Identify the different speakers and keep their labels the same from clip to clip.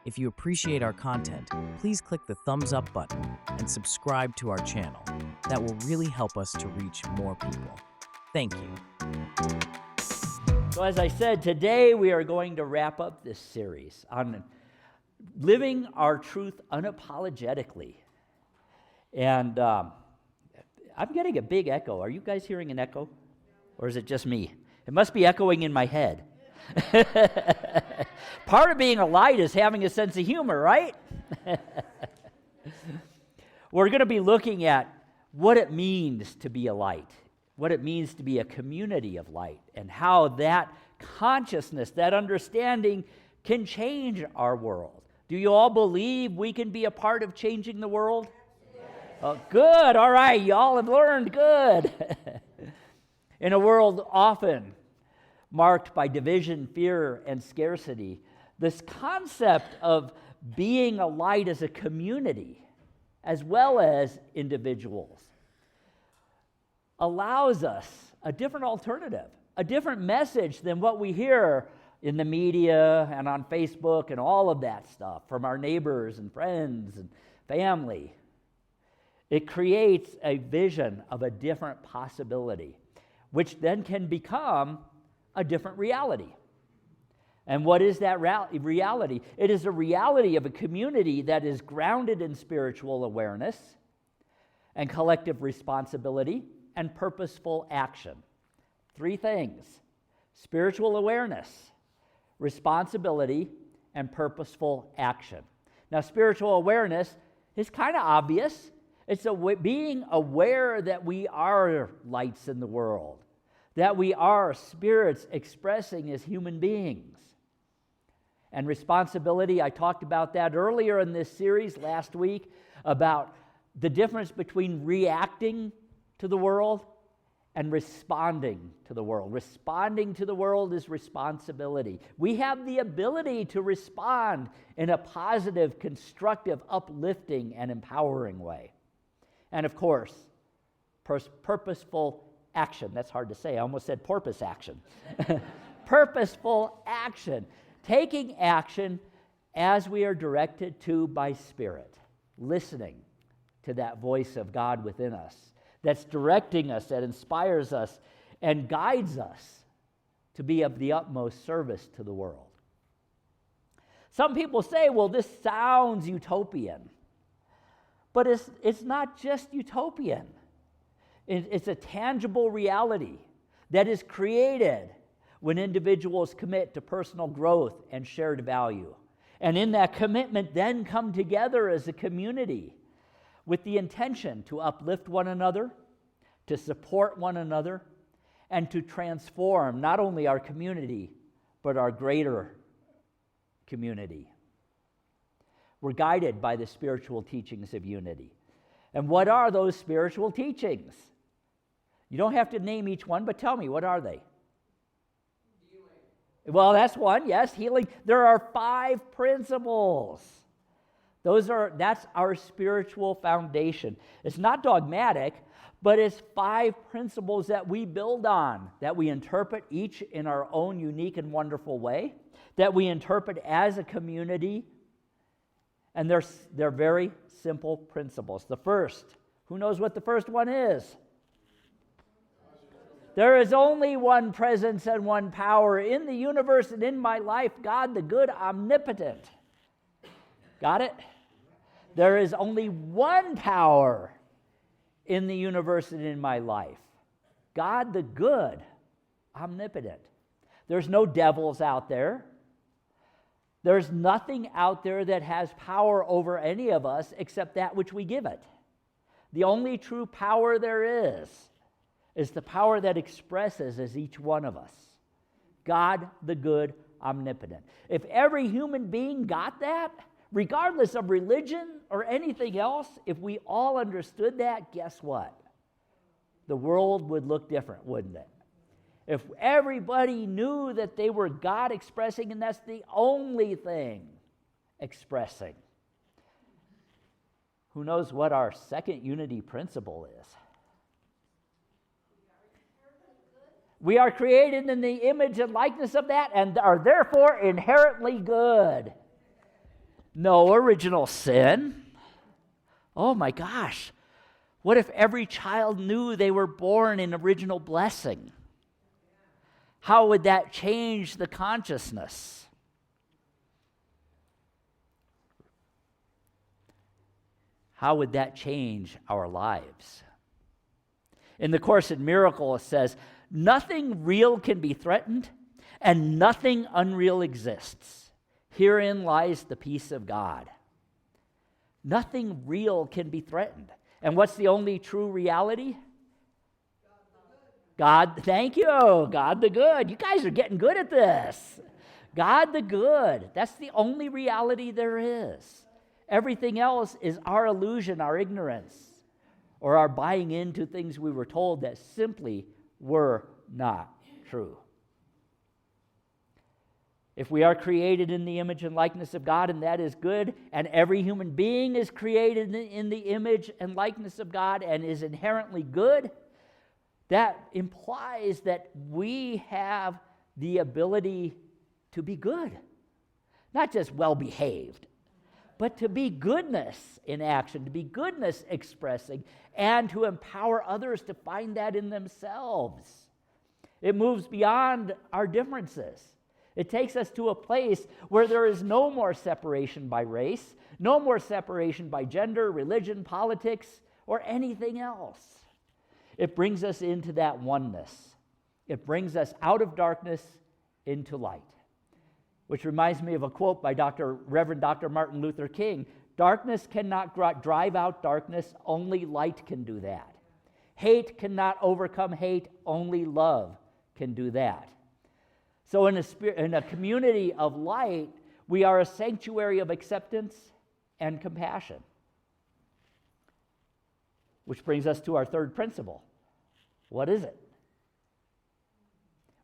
Speaker 1: If you appreciate our content, please click the thumbs up button and subscribe to our channel. That will really help us to reach more people. Thank you.
Speaker 2: So as I said, today we are going to wrap up this series on living our truth unapologetically. And I'm getting a big echo. Are you guys hearing an echo? Or is it just me? It must be echoing in my head. Part of being a light is having a sense of humor, right? We're going to be looking at what it means to be a light, what it means to be a community of light, and how that consciousness, that understanding can change our world. Do you all believe we can be a part of changing the world? Yes. Oh, good. All right. Y'all have learned. Good. In a world often marked by division, fear, and scarcity, this concept of being a light as a community, as well as individuals, allows us a different alternative, a different message than what we hear in the media and on Facebook and all of that stuff from our neighbors and friends and family. It creates a vision of a different possibility, which then can become a different reality. And what is that reality? It is a reality of a community that is grounded in spiritual awareness and collective responsibility and purposeful action. Three things: spiritual awareness, responsibility, and purposeful action. Now, spiritual awareness is kind of obvious. It's being aware that we are lights in the world, that we are spirits expressing as human beings. And responsibility, I talked about that earlier in this series last week, about the difference between reacting to the world and responding to the world. Responding to the world is responsibility. We have the ability to respond in a positive, constructive, uplifting, and empowering way. And of course, purposeful action. That's hard to say. I almost said porpoise action. Purposeful action. Taking action as we are directed to by Spirit. Listening to that voice of God within us that's directing us, that inspires us, and guides us to be of the utmost service to the world. Some people say, well, this sounds utopian. But it's not just utopian. It's a tangible reality that is created when individuals commit to personal growth and shared value. And in that commitment, then come together as a community with the intention to uplift one another, to support one another, and to transform not only our community, but our greater community. We're guided by the spiritual teachings of unity. And what are those spiritual teachings? You don't have to name each one, but tell me, what are they? Healing. Well, that's one, yes, healing. There are 5 principles. That's our spiritual foundation. It's not dogmatic, but it's 5 principles that we build on, that we interpret each in our own unique and wonderful way, that we interpret as a community. And they're very simple principles. The first, who knows what the first one is? There is only one presence and one power in the universe and in my life, God the good, omnipotent. Got it? There is only one power in the universe and in my life, God the good, omnipotent. There's no devils out there. There's nothing out there that has power over any of us except that which we give it. The only true power there is the power that expresses as each one of us. God the good, omnipotent. If every human being got that, regardless of religion or anything else, if we all understood that, guess what? The world would look different, wouldn't it? If everybody knew that they were God expressing, and that's the only thing expressing. Who knows what our second unity principle is? We are created in the image and likeness of that and are therefore inherently good. No original sin. Oh my gosh. What if every child knew they were born in original blessing? How would that change the consciousness? How would that change our lives? In the Course in Miracles, it says, nothing real can be threatened, and nothing unreal exists. Herein lies the peace of God. Nothing real can be threatened. And what's the only true reality? God, thank you, God the good. You guys are getting good at this. God the good. That's the only reality there is. Everything else is our illusion, our ignorance, or our buying into things we were told that simply were not true. If we are created in the image and likeness of God, and that is good, and every human being is created in the image and likeness of God and is inherently good, that implies that we have the ability to be good. Not just well-behaved, but to be goodness in action, to be goodness expressing, and to empower others to find that in themselves. It moves beyond our differences. It takes us to a place where there is no more separation by race, no more separation by gender, religion, politics, or anything else. It brings us into that oneness. It brings us out of darkness into light. Which reminds me of a quote by Reverend Dr. Martin Luther King. Darkness cannot drive out darkness, only light can do that. Hate cannot overcome hate, only love can do that. So in a community of light, we are a sanctuary of acceptance and compassion. Which brings us to our third principle. What is it?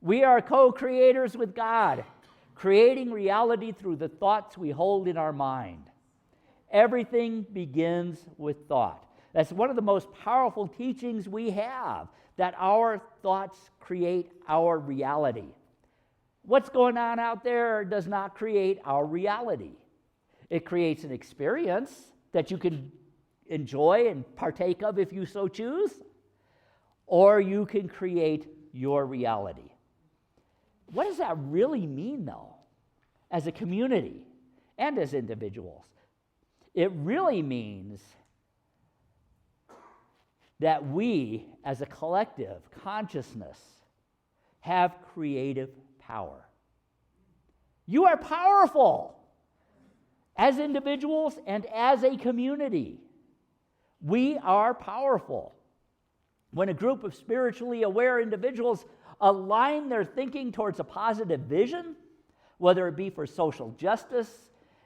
Speaker 2: We are co-creators with God, creating reality through the thoughts we hold in our mind. Everything begins with thought. That's one of the most powerful teachings we have, that our thoughts create our reality. What's going on out there does not create our reality. It creates an experience that you can enjoy and partake of if you so choose, or you can create your reality. What does that really mean, though, as a community and as individuals? It really means that we, as a collective consciousness, have creative power. You are powerful as individuals and as a community. We are powerful. When a group of spiritually aware individuals align their thinking towards a positive vision, whether it be for social justice,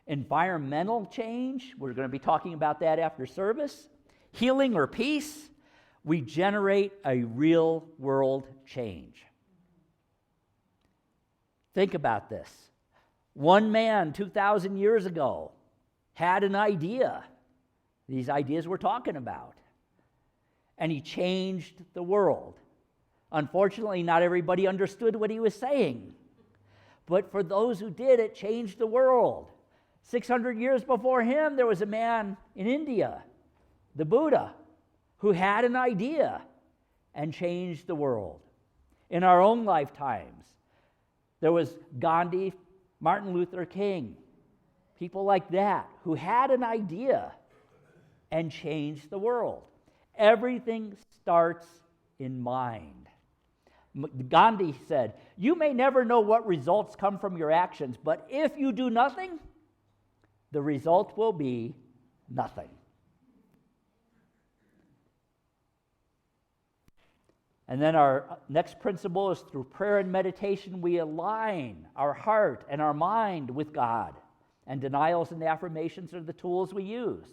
Speaker 2: environmental change, we're going to be talking about that after service, healing or peace, we generate a real world change. Think about this. One man 2,000 years ago had an idea. These ideas we're talking about. And he changed the world. Unfortunately, not everybody understood what he was saying. But for those who did, it changed the world. 600 years before him, there was a man in India, the Buddha, who had an idea and changed the world. In our own lifetimes, there was Gandhi, Martin Luther King, people like that, who had an idea and changed the world. Everything starts in mind. Gandhi said, "You may never know what results come from your actions, but if you do nothing, the result will be nothing." And then our next principle is through prayer and meditation, we align our heart and our mind with God. And denials and affirmations are the tools we use.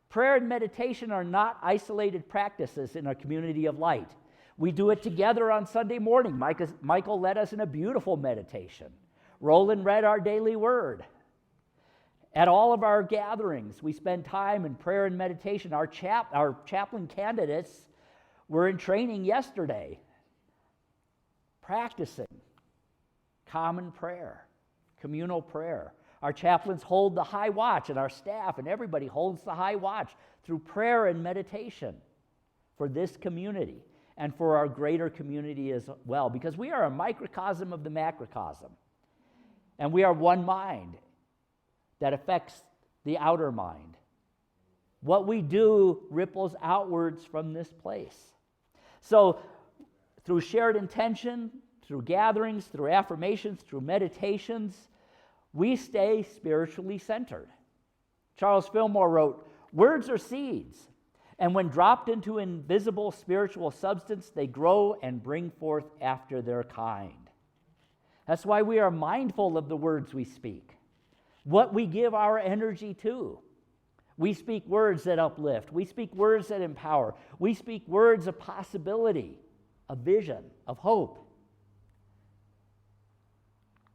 Speaker 2: Prayer and meditation are not isolated practices in our community of light. We do it together on Sunday morning. Michael led us in a beautiful meditation. Roland read our daily word. At all of our gatherings, we spend time in prayer and meditation. Our chaplain candidates were in training yesterday, practicing common prayer, communal prayer. Our chaplains hold the high watch, and our staff and everybody holds the high watch through prayer and meditation for this community and for our greater community as well, because we are a microcosm of the macrocosm, and we are one mind that affects the outer mind. What we do ripples outwards from this place. So, through shared intention, through gatherings, through affirmations, through meditations, we stay spiritually centered. Charles Fillmore wrote, "Words are seeds, and when dropped into invisible spiritual substance, they grow and bring forth after their kind." That's why we are mindful of the words we speak, what we give our energy to. We speak words that uplift. We speak words that empower. We speak words of possibility, of vision, of hope.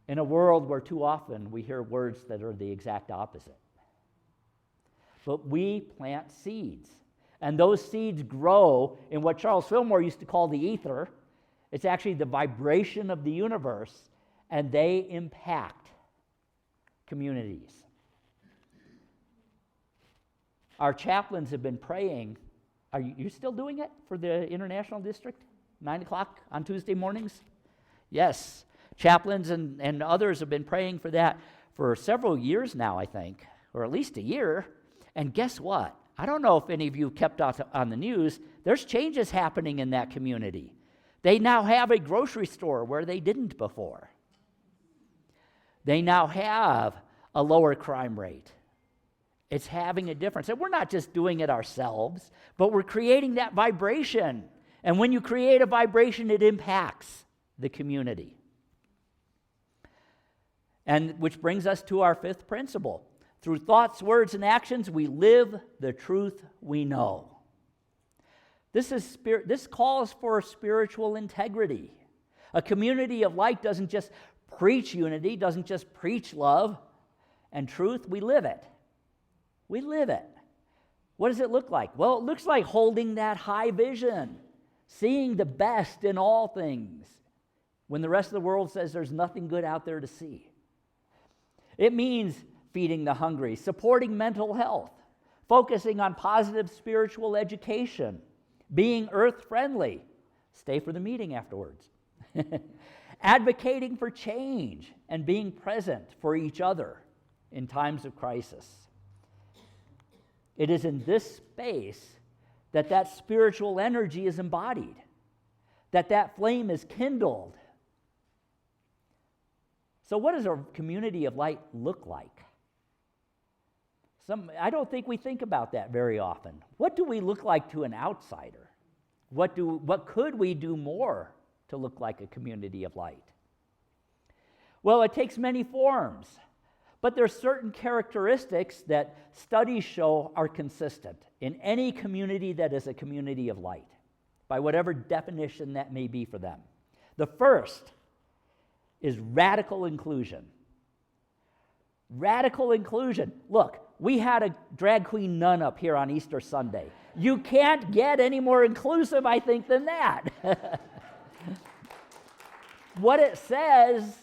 Speaker 2: In a world where too often we hear words that are the exact opposite. But we plant seeds, and those seeds grow in what Charles Fillmore used to call the ether. It's actually the vibration of the universe, and they impact communities. Our chaplains have been praying. Are you still doing it for the International District? 9 o'clock on Tuesday mornings? Yes. Chaplains and others have been praying for that for several years now, I think, or at least a year. And guess what? I don't know if any of you kept on the news. There's changes happening in that community. They now have a grocery store where they didn't before. They now have a lower crime rate. It's having a difference. And we're not just doing it ourselves, but we're creating that vibration. And when you create a vibration, it impacts the community. And which brings us to our fifth principle. Through thoughts, words, and actions, we live the truth we know. This calls for spiritual integrity. A community of light doesn't just preach unity, doesn't just preach love and truth. We live it. We live it. What does it look like? Well, it looks like holding that high vision, seeing the best in all things when the rest of the world says there's nothing good out there to see. It means feeding the hungry, supporting mental health, focusing on positive spiritual education, being earth-friendly. Stay for the meeting afterwards. Advocating for change and being present for each other in times of crisis. It is in this space that spiritual energy is embodied, that flame is kindled. So what does a community of light look like? I don't think we think about that very often. What do we look like to an outsider? What could we do more to look like a community of light? Well, it takes many forms, but there are certain characteristics that studies show are consistent in any community that is a community of light, by whatever definition that may be for them. The first is radical inclusion. Radical inclusion. Look, we had a drag queen nun up here on Easter Sunday. You can't get any more inclusive, I think, than that. What it says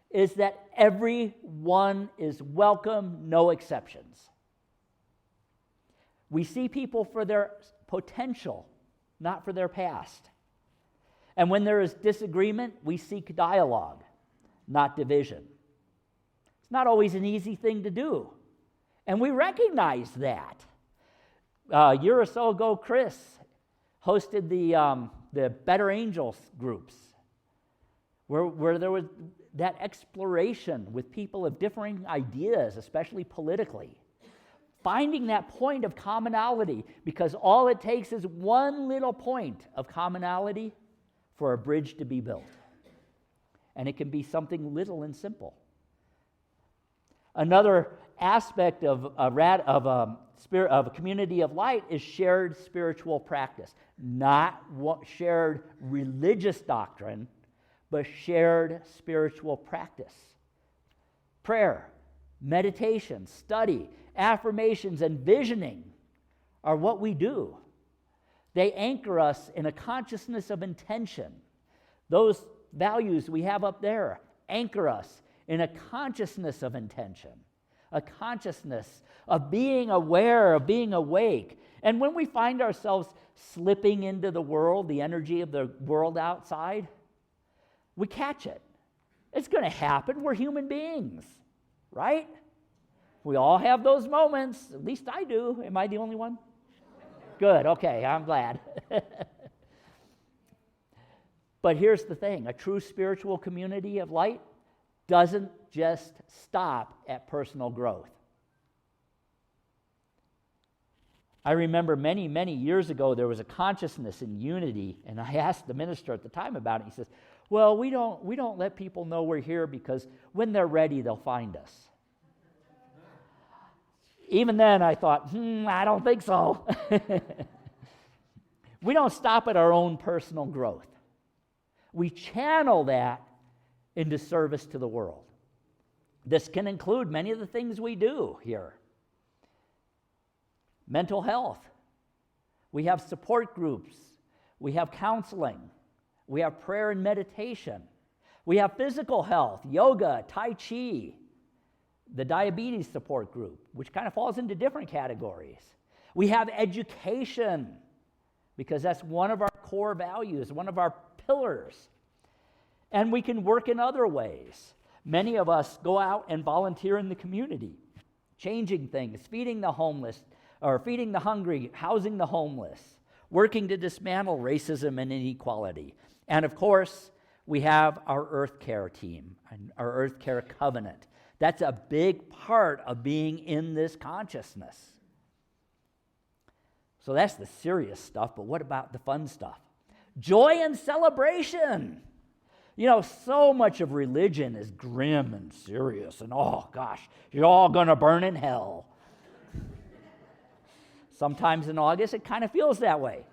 Speaker 2: is that everyone is welcome, no exceptions. We see people for their potential, not for their past. And when there is disagreement, we seek dialogue, not division. It's not always an easy thing to do, and we recognize that. A year or so ago, Chris hosted the Better Angels groups, where there was that exploration with people of differing ideas, especially politically, finding that point of commonality, because all it takes is one little point of commonality for a bridge to be built. And it can be something little and simple. Another aspect of a community of light is shared spiritual practice. Not shared religious doctrine, but shared spiritual practice. Prayer, meditation, study, affirmations, and visioning are what we do. They anchor us in a consciousness of intention. Those values we have up there anchor us in a consciousness of intention, a consciousness of being aware, of being awake. And when we find ourselves slipping into the world, the energy of the world outside, we catch it. It's going to happen. We're human beings, right? We all have those moments. At least I do. Am I the only one? Good. Okay, I'm glad. But here's the thing. A true spiritual community of light doesn't just stop at personal growth. I remember many, many years ago, there was a consciousness in unity, and I asked the minister at the time about it. He says, well, we don't let people know we're here because when they're ready, they'll find us. Even then, I thought, I don't think so. We don't stop at our own personal growth. We channel that into service to the world. This can include many of the things we do here. Mental health. We have support groups. We have counseling. We have prayer and meditation. We have physical health, yoga, Tai Chi, the diabetes support group, which kind of falls into different categories. We have education, because that's one of our core values, one of our pillars. And we can work in other ways. Many of us go out and volunteer in the community, changing things, feeding the homeless, or feeding the hungry, housing the homeless, working to dismantle racism and inequality. And of course, we have our Earth Care team, and our Earth Care covenant. That's a big part of being in this consciousness. So that's the serious stuff, but what about the fun stuff? Joy and celebration. You know, so much of religion is grim and serious, and oh gosh, you're all going to burn in hell. Sometimes in August, it kind of feels that way.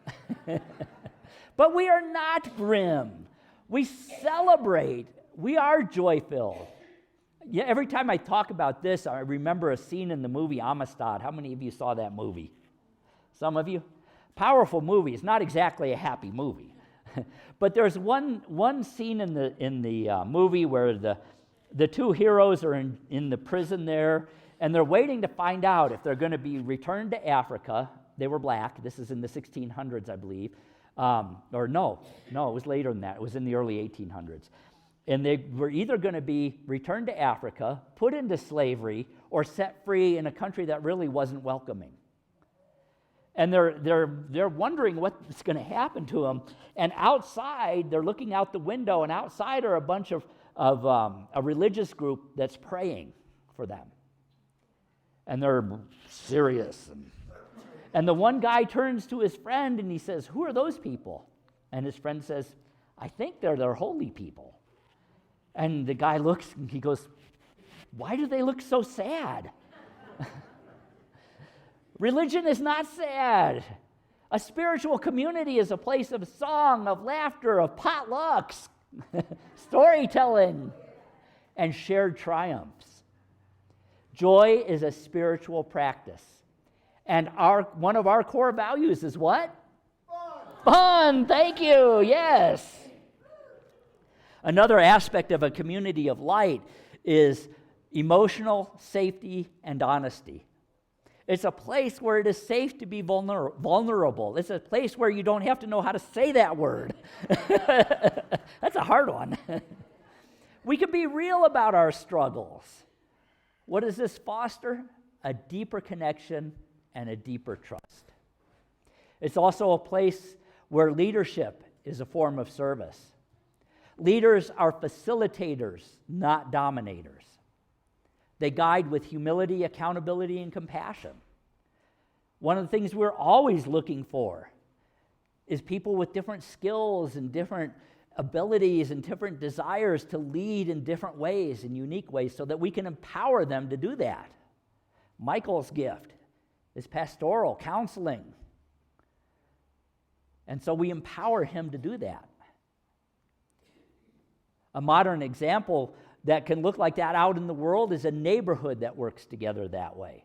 Speaker 2: But we are not grim. We celebrate. We are joy-filled. Yeah, every time I talk about this, I remember a scene in the movie Amistad. How many of you saw that movie? Some of you? Powerful movie. It's not exactly a happy movie. But there's one scene in the movie where the two heroes are in the prison there, and they're waiting to find out if they're going to be returned to Africa. They were black. This is in the 1600s, I believe. Or no, it was later than that. It was in the early 1800s. And they were either going to be returned to Africa, put into slavery, or set free in a country that really wasn't welcoming. And they're wondering what's going to happen to them. And outside, they're looking out the window, and outside are a bunch of a religious group that's praying for them. And they're serious. And the one guy turns to his friend and he says, "Who are those people?" And his friend says, "I think they're holy people." And the guy looks and he goes, "Why do they look so sad?" Religion is not sad. A spiritual community is a place of song, of laughter, of potlucks, storytelling, and shared triumphs. Joy is a spiritual practice. And one of our core values is what? Fun. Thank you. Yes. Another aspect of a community of light is emotional safety and honesty. It's a place where it is safe to be vulnerable. It's a place where you don't have to know how to say that word. That's a hard one. We can be real about our struggles. What does this foster? A deeper connection and a deeper trust. It's also a place where leadership is a form of service. Leaders are facilitators, not dominators. They guide with humility, accountability, and compassion. One of the things we're always looking for is people with different skills and different abilities and different desires to lead in different ways, in unique ways, so that we can empower them to do that. Michael's gift is pastoral, counseling. And so we empower him to do that. A modern example that can look like that out in the world is a neighborhood that works together that way.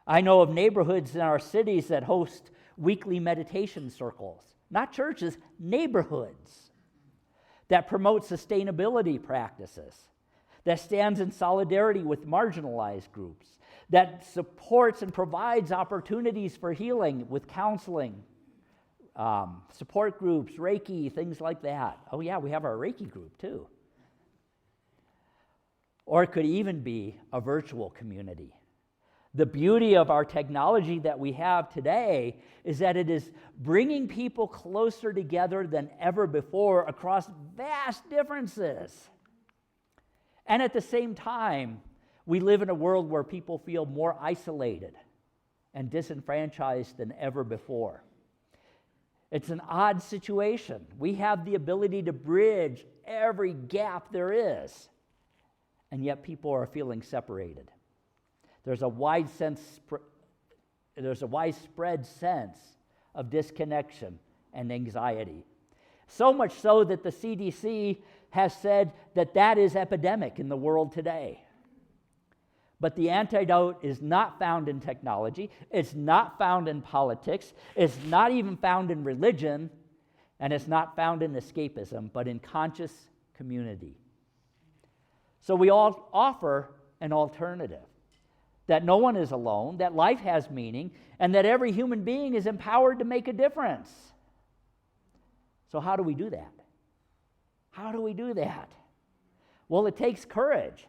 Speaker 2: I know of neighborhoods in our cities that host weekly meditation circles, not churches, neighborhoods that promote sustainability practices. that stands in solidarity with marginalized groups, that supports and provides opportunities for healing with counseling, support groups, Reiki, things like that. Oh yeah, we have our Reiki group too. Or it could even be a virtual community. The beauty of our technology that we have today is that it is bringing people closer together than ever before across vast differences. And at the same time, we live in a world where people feel more isolated and disenfranchised than ever before. It's an odd situation. We have the ability to bridge every gap there is, and yet people are feeling separated. There's a widespread sense of disconnection and anxiety. So much so that the CDC has said that is epidemic in the world today. But the antidote is not found in technology, it's not found in politics, it's not even found in religion, and it's not found in escapism, but in conscious community. So we all offer an alternative. That no one is alone, that life has meaning, and that every human being is empowered to make a difference. So how do we do that? How do we do that? Well, it takes courage.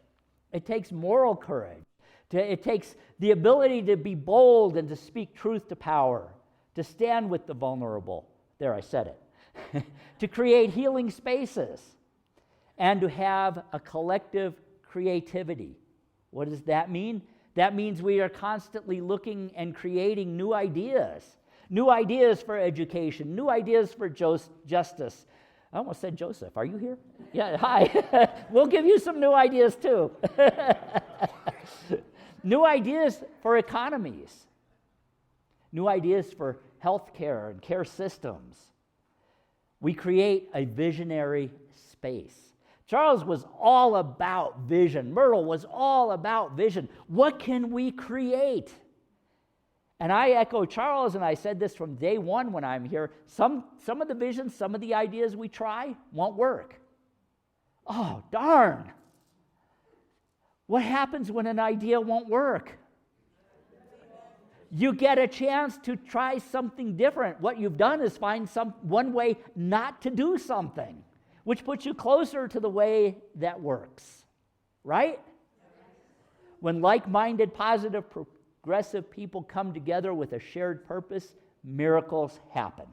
Speaker 2: It takes moral courage. It takes the ability to be bold and to speak truth to power, to stand with the vulnerable. There, I said it. To create healing spaces, and to have a collective creativity. What does that mean? That means we are constantly looking and creating new ideas for education, new ideas for justice. I almost said Joseph. Are you here? Yeah, hi. We'll give you some new ideas too. New ideas for economies, new ideas for healthcare and care systems. We create a visionary space. Charles was all about vision. Myrtle was all about vision. What can we create? And I echo Charles, and I said this from day one when I'm here. Some of the visions, some of the ideas we try won't work. Oh, darn. What happens when an idea won't work? You get a chance to try something different. What you've done is find one way not to do something, which puts you closer to the way that works, right? When like-minded, positive, progressive people come together with a shared purpose, miracles happen.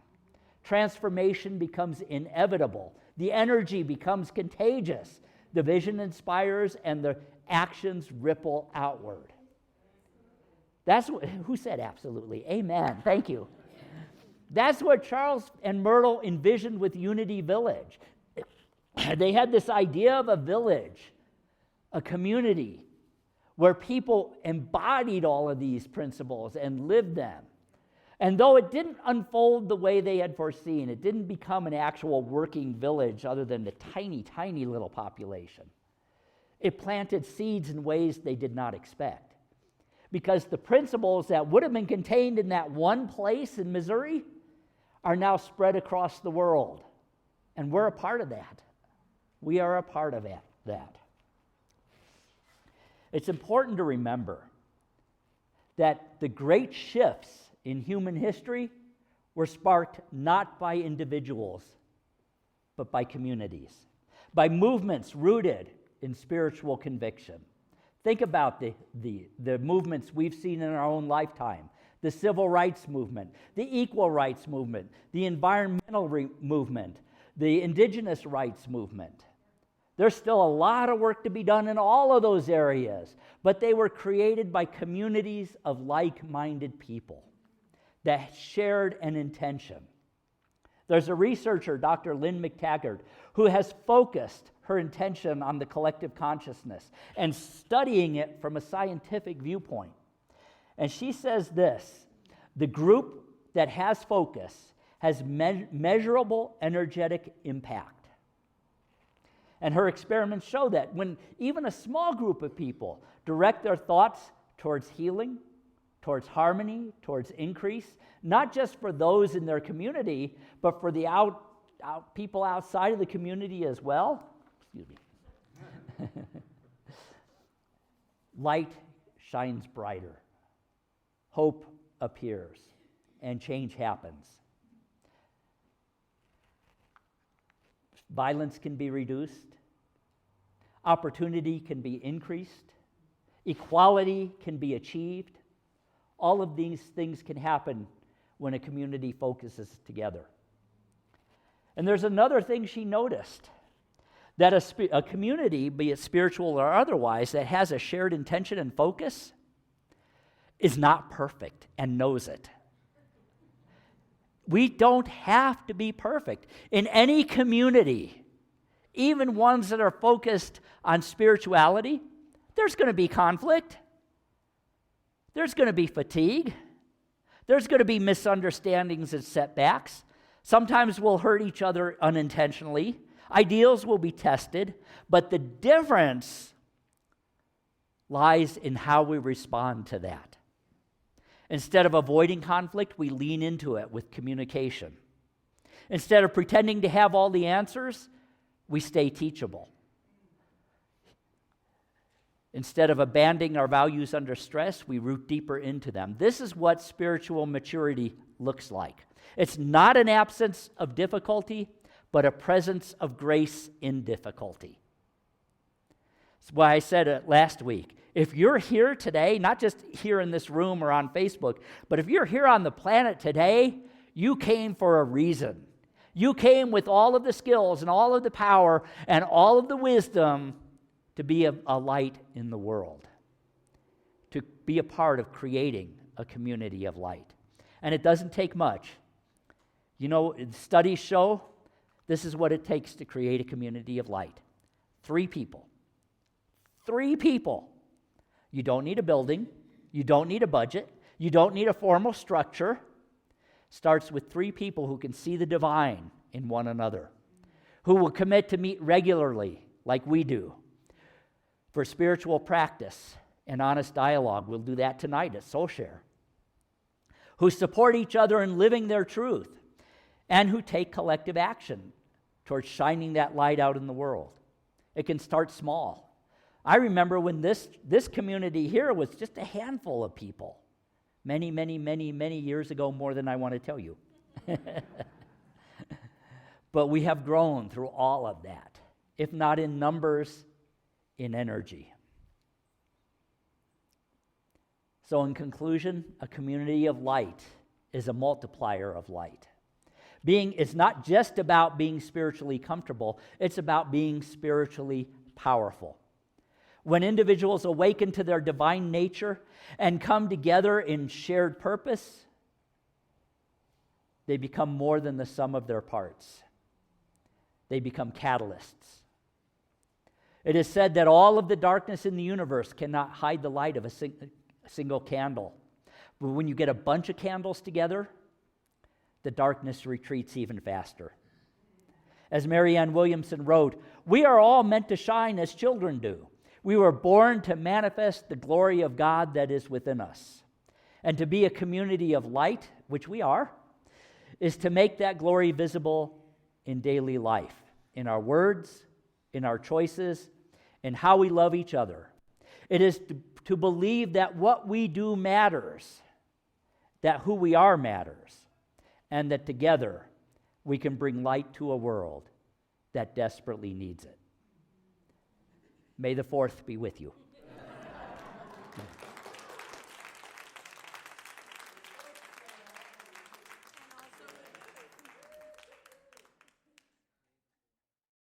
Speaker 2: Transformation becomes inevitable. The energy becomes contagious. The vision inspires, and the actions ripple outward. Who said absolutely? Amen. Thank you. That's what Charles and Myrtle envisioned with Unity Village. They had this idea of a village, a community, where people embodied all of these principles and lived them. And though it didn't unfold the way they had foreseen, it didn't become an actual working village other than the tiny, tiny little population. It planted seeds in ways they did not expect. Because the principles that would have been contained in that one place in Missouri are now spread across the world. And we're a part of that. We are a part of that. It's important to remember that the great shifts in human history were sparked not by individuals, but by communities, by movements rooted in spiritual conviction. Think about the movements we've seen in our own lifetime. The civil rights movement, the equal rights movement, the environmental movement, the indigenous rights movement. There's still a lot of work to be done in all of those areas, but they were created by communities of like-minded people that shared an intention. There's a researcher, Dr. Lynn McTaggart, who has focused her intention on the collective consciousness and studying it from a scientific viewpoint. And she says this: the group that has focus has measurable energetic impact. And her experiments show that when even a small group of people direct their thoughts towards healing, towards harmony, towards increase, not just for those in their community, but for the people outside of the community as well. Excuse me. light shines brighter, hope appears, and change happens. Violence can be reduced, opportunity can be increased, equality can be achieved. All of these things can happen when a community focuses together. And there's another thing she noticed, that a community, be it spiritual or otherwise, that has a shared intention and focus is not perfect and knows it. We don't have to be perfect. In any community, even ones that are focused on spirituality, there's going to be conflict. There's going to be fatigue. There's going to be misunderstandings and setbacks. Sometimes we'll hurt each other unintentionally. Ideals will be tested, but the difference lies in how we respond to that. Instead of avoiding conflict, we lean into it with communication. Instead of pretending to have all the answers, we stay teachable. Instead of abandoning our values under stress, we root deeper into them. This is what spiritual maturity looks like. It's not an absence of difficulty, but a presence of grace in difficulty. That's why I said it last week. If you're here today, not just here in this room or on Facebook, but if you're here on the planet today, you came for a reason. You came with all of the skills and all of the power and all of the wisdom to be a light in the world, to be a part of creating a community of light. And it doesn't take much. You know, studies show this is what it takes to create a community of light. 3 people. 3 people. You don't need a building. You don't need a budget. You don't need a formal structure. Starts with 3 people who can see the divine in one another, who will commit to meet regularly like we do for spiritual practice and honest dialogue. We'll do that tonight at Soul Share. Who support each other in living their truth, and who take collective action towards shining that light out in the world. It can start small. I remember when this community here was just a handful of people. Many, many, many, many years ago, more than I want to tell you. But we have grown through all of that, if not in numbers, in energy. So in conclusion, a community of light is a multiplier of light. It's not just about being spiritually comfortable, it's about being spiritually powerful. When individuals awaken to their divine nature and come together in shared purpose, they become more than the sum of their parts. They become catalysts. It is said that all of the darkness in the universe cannot hide the light of a single candle. But when you get a bunch of candles together, the darkness retreats even faster. As Marianne Williamson wrote, "We are all meant to shine as children do. We were born to manifest the glory of God that is within us. And to be a community of light, which we are, is to make that glory visible in daily life, in our words, in our choices, in how we love each other. It is to believe that what we do matters, that who we are matters, and that together we can bring light to a world that desperately needs it." May the 4th be with you.